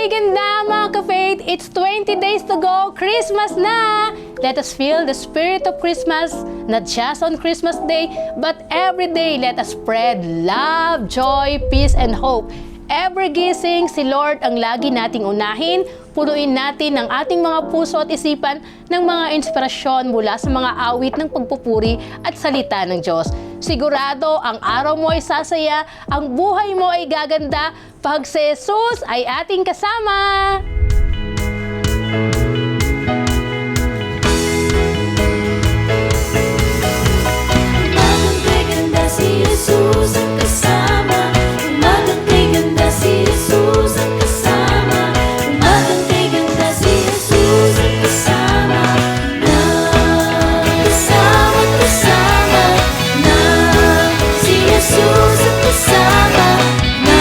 ganda mga ka-faith! It's 20 days to go! Christmas na! Let us feel the spirit of Christmas, not just on Christmas Day, but every day let us spread love, joy, peace, and hope. Every gising, si Lord ang lagi nating unahin. Punuin natin ang ating mga puso at isipan ng mga inspirasyon mula sa mga awit ng pagpupuri at salita ng Diyos. Sigurado, ang araw mo ay sasaya, ang buhay mo ay gaganda, pag si Jesus ay ating kasama. Umagang kay ganda si Jesus ang kasama. Umagang kay ganda si Jesus ang kasama. Umagang kay ganda si Jesus ang kasama. Kasama na si Jesus ang kasama na.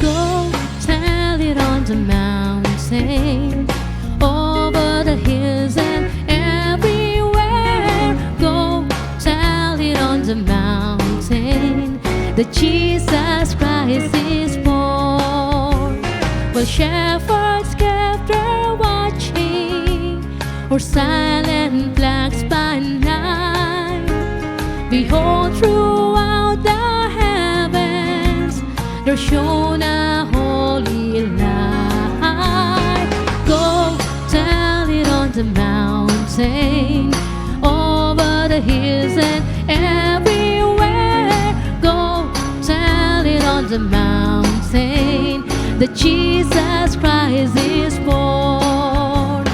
Go tell it on the mountain, over the hills and everywhere. Go tell it on the mountain that Jesus Christ is born. While shepherds kept her watching, or silent flags by night, behold, throughout the heavens there shone a holy light. Go tell it on the mountain, over the hills and everywhere. Go tell it on the mountain that Jesus Christ is born.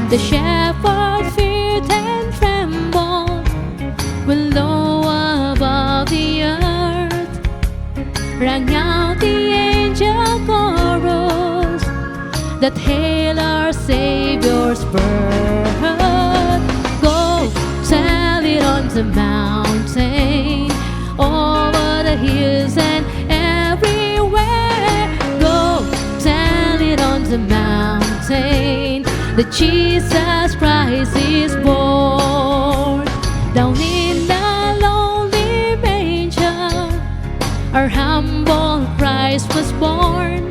The shepherds feared and trembled when low above the earth rang out the angel chorus that hail our Savior's birth. Go tell it on the mountain, over the hills and everywhere. Go tell it on the mountain that Jesus Christ is born. Down in the lonely manger our humble Christ was born,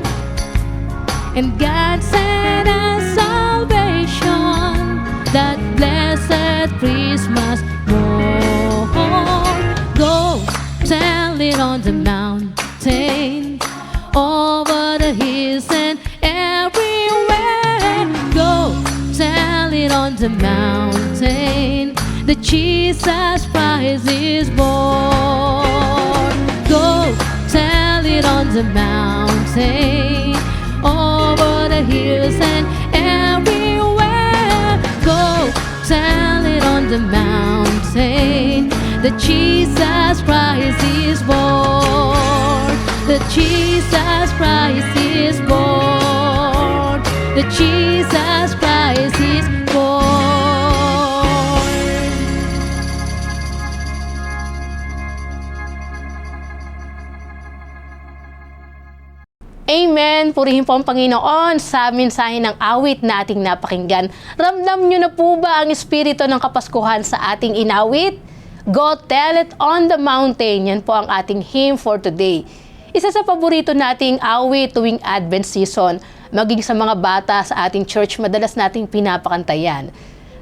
and God sent us salvation, that blessed Christmas morn. Go tell it on the mountain, over the hills and everywhere. Go tell it on the mountain that Jesus Christ is born. Go tell it on the mountain, over the hills and everywhere. Go tell it on the mountain that Jesus Christ is born. That Jesus Christ is born. That Jesus Christ is born. Amen! Purihin po ang Panginoon sa mensahe ng awit na ating napakinggan. Ramdam nyo na po ba ang espiritu ng Kapaskuhan sa ating inawit? Go tell it on the mountain. Yan po ang ating hymn for today. Isa sa paborito nating awit tuwing Advent season, maging sa mga bata sa ating church, madalas nating pinapakantayan.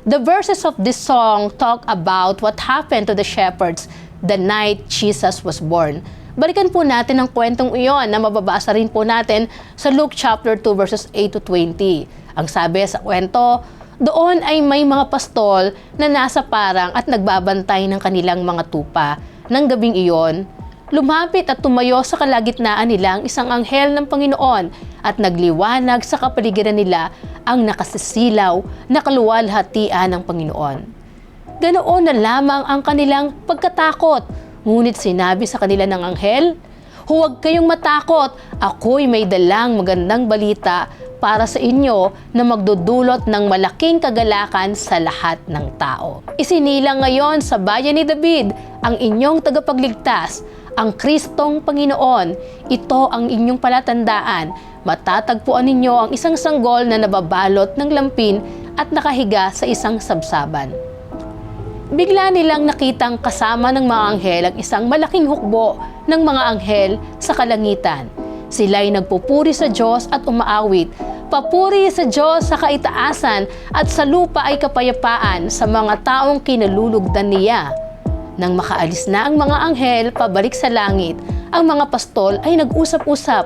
The verses of this song talk about what happened to the shepherds the night Jesus was born. Balikan po natin ang kwentong iyon na mababasa rin po natin sa Luke chapter 2 verses 8 to 20. Ang sabi sa kwento, doon ay may mga pastol na nasa parang at nagbabantay ng kanilang mga tupa. Nang gabing iyon, lumapit at tumayo sa kalagitnaan nila ang isang anghel ng Panginoon at nagliwanag sa kapaligiran nila ang nakasisilaw na kaluwalhatian ng Panginoon. Ganoon na lamang ang kanilang pagkatakot. Ngunit sinabi sa kanila ng anghel, Huwag kayong matakot, ako'y may dalang magandang balita para sa inyo na magdudulot ng malaking kagalakan sa lahat ng tao. Isinilang ngayon sa bayan ni David ang inyong tagapagligtas, ang Kristong Panginoon. Ito ang inyong palatandaan. Matatagpuan ninyo ang isang sanggol na nababalot ng lampin at nakahiga sa isang sabsaban. Bigla nilang nakitang kasama ng mga anghel ang isang malaking hukbo ng mga anghel sa kalangitan. Sila'y nagpupuri sa Diyos at umaawit, "Papuri sa Diyos sa kaitaasan at sa lupa ay kapayapaan sa mga taong kinalulugdan niya." Nang makaalis na ang mga anghel pabalik sa langit, ang mga pastol ay nag-usap-usap.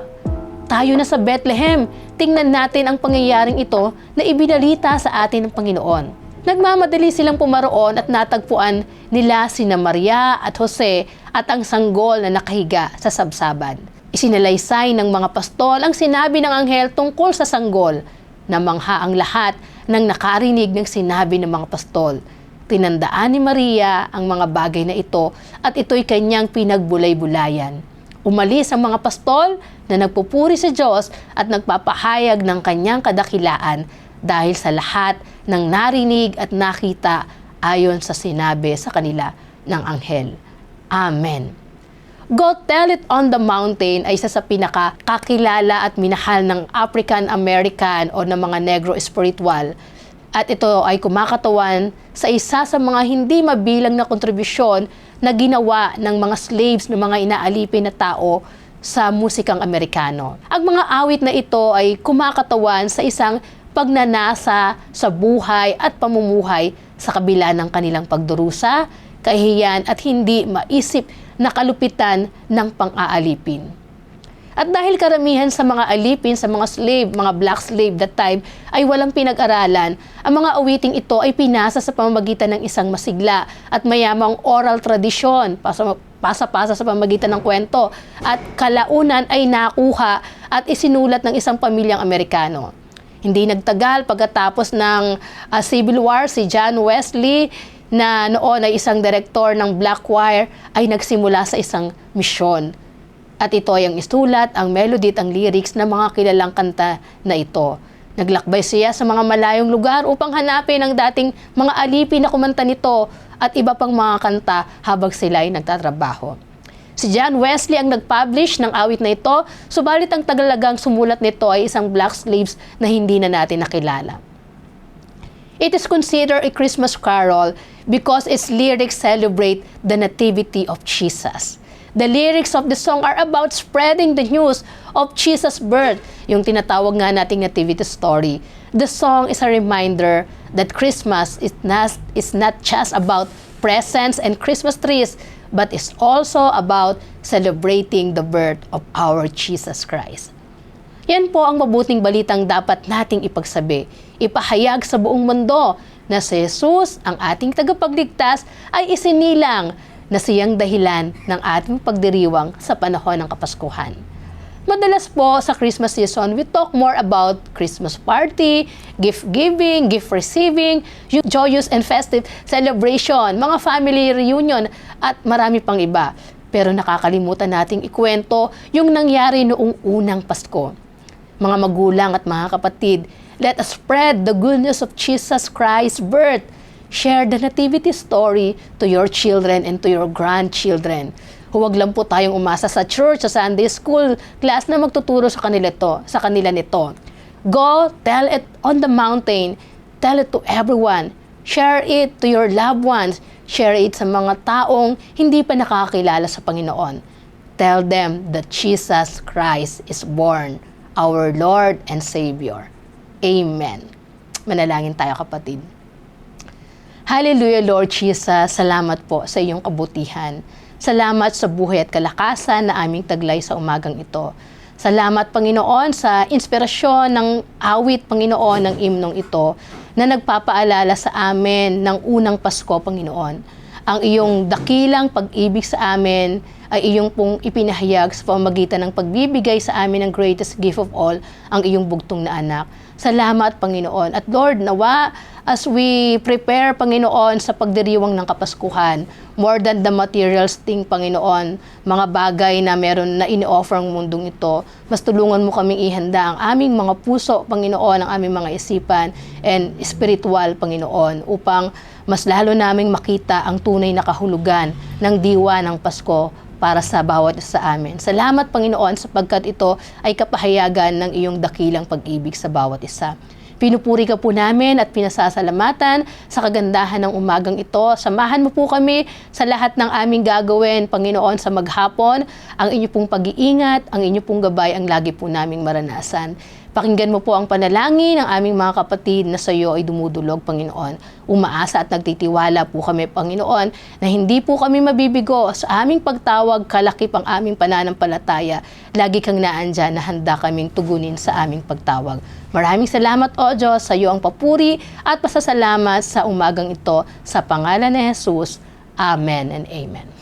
"Tayo na sa Bethlehem, tingnan natin ang pangyayaring ito na ibinalita sa atin ng Panginoon." Nagmamadali silang pumaroon at natagpuan nila sina Maria at Jose at ang sanggol na nakahiga sa sabsaban. Isinalaysay ng mga pastol ang sinabi ng anghel tungkol sa sanggol. Namangha ang lahat nang nakarinig ng sinabi ng mga pastol. Tinandaan ni Maria ang mga bagay na ito at ito'y kanyang pinagbulay-bulayan. Umalis ang mga pastol na nagpupuri sa Diyos at nagpapahayag ng kanyang kadakilaan dahil sa lahat ng narinig at nakita ayon sa sinabi sa kanila ng anghel. Amen. Go Tell It on the Mountain ay isa sa pinakakakilala at minahal ng African American o ng mga Negro spiritual. At ito ay kumakatawan sa isa sa mga hindi mabilang na kontribusyon na ginawa ng mga slaves ng mga inaalipin na tao sa musikang Amerikano. Ang mga awit na ito ay kumakatawan sa isang pagnanasa sa buhay at pamumuhay sa kabila ng kanilang pagdurusa, kahihiyan at hindi maisip na kalupitan ng pang-aalipin. At dahil karamihan sa mga alipin, sa mga slave, mga black slave that time, ay walang pinag-aralan, ang mga awiting ito ay pinasa sa pamamagitan ng isang masigla at mayamang oral tradisyon, pasa-pasa sa pamamagitan ng kwento, at kalaunan ay nakuha at isinulat ng isang pamilyang Amerikano. Hindi nagtagal pagkatapos ng Civil War, si John Wesley na noon ay isang direktor ng Black Choir ay nagsimula sa isang misyon. At ito ay ang isulat, ang melody at ang lyrics ng mga kilalang kanta na ito. Naglakbay siya sa mga malayong lugar upang hanapin ang dating mga alipin na kumanta nito at iba pang mga kanta habang sila ay nagtatrabaho. Si John Wesley ang nag-publish ng awit na ito, subalit ang tagalagang sumulat nito ay isang black slaves na hindi na natin nakilala. It is considered a Christmas carol because its lyrics celebrate the nativity of Jesus. The lyrics of the song are about spreading the news of Jesus' birth, yung tinatawag nga nating nativity story. The song is a reminder that Christmas is not just about presents and Christmas trees, but is also about celebrating the birth of our Jesus Christ. Yan po ang mabuting balitang dapat nating ipagsabi, ipahayag sa buong mundo na si Jesus, ang ating tagapagligtas, ay isinilang na siyang dahilan ng ating pagdiriwang sa panahon ng Kapaskuhan. Madalas po sa Christmas season, we talk more about Christmas party, gift giving, gift receiving, joyous and festive celebration, mga family reunion, at marami pang iba. Pero nakakalimutan nating ikwento yung nangyari noong unang Pasko. Mga magulang at mga kapatid, let us spread the good news of Jesus Christ's birth. Share the nativity story to your children and to your grandchildren. Huwag lang po tayong umasa sa church, sa Sunday school class na magtuturo sa kanila nito. Go, tell it on the mountain. Tell it to everyone. Share it to your loved ones. Share it sa mga taong hindi pa nakakilala sa Panginoon. Tell them that Jesus Christ is born, our Lord and Savior. Amen. Manalangin tayo, kapatid. Hallelujah, Lord Jesus. Salamat po sa iyong kabutihan. Salamat sa buhay at kalakasan na aming taglay sa umagang ito. Salamat, Panginoon, sa inspirasyon ng awit, Panginoon, ng imnong ito na nagpapaalala sa amin ng unang Pasko, Panginoon. Ang iyong dakilang pag-ibig sa amin ay iyong pong ipinahayag sa pamamagitan ng pagbibigay sa amin ng greatest gift of all, ang iyong bugtong na anak. Salamat, Panginoon. At Lord, nawa, as we prepare, Panginoon, sa pagdiriwang ng Kapaskuhan, more than the materials thing, Panginoon, mga bagay na meron na ini-offer ang mundong ito, mas tulungan mo kaming ihanda ang aming mga puso, Panginoon, ang aming mga isipan, and spiritual, Panginoon, upang mas lalo naming makita ang tunay na kahulugan ng diwa ng Pasko para sa bawat isa sa amin. Salamat, Panginoon, sapagkat ito ay kapahayagan ng iyong dakilang pag-ibig sa bawat isa. Pinupuri ka po namin at pinasasalamatan sa kagandahan ng umagang ito. Samahan mo po kami sa lahat ng aming gagawin, Panginoon, sa maghapon. Ang inyo pong pag-iingat, ang inyo pong gabay ang lagi po naming maranasan. Pakinggan mo po ang panalangin ng aming mga kapatid na sa iyo ay dumudulog, Panginoon. Umaasa at nagtitiwala po kami, Panginoon, na hindi po kami mabibigo sa aming pagtawag, kalakip ang aming pananampalataya. Lagi kang naandyan na handa kaming tugunin sa aming pagtawag. Maraming salamat, O Diyos, sa iyo ang papuri at pasasalamat sa umagang ito. Sa pangalan ni Jesus, Amen and Amen.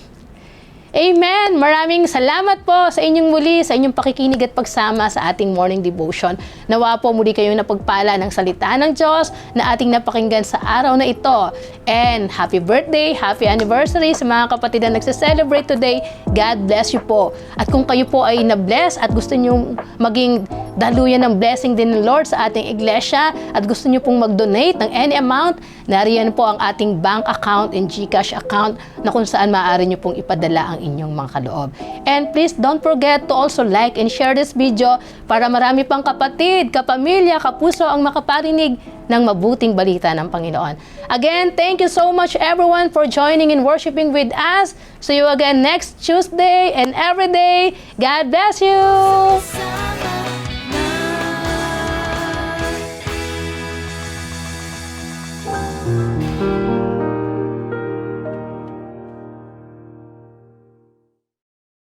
Amen! Maraming salamat po sa inyong muli, sa inyong pakikinig at pagsama sa ating morning devotion. Nawa po muli kayong napagpala ng salita ng Diyos na ating napakinggan sa araw na ito. And happy birthday, happy anniversary sa mga kapatid na nagse-celebrate today. God bless you po. At kung kayo po ay na-bless at gusto nyo maging daluyan ng blessing din ng Lord sa ating iglesia at gusto nyo pong mag-donate ng any amount, nariyan po ang ating bank account and GCash account na kung saan maaari nyo pong ipadala ang inyong mga kaloob. And please don't forget to also like and share this video para marami pang kapatid, kapamilya, kapuso ang makaparinig ng mabuting balita ng Panginoon. Again, thank you so much everyone for joining and worshiping with us. See you again next Tuesday and every day. God bless you!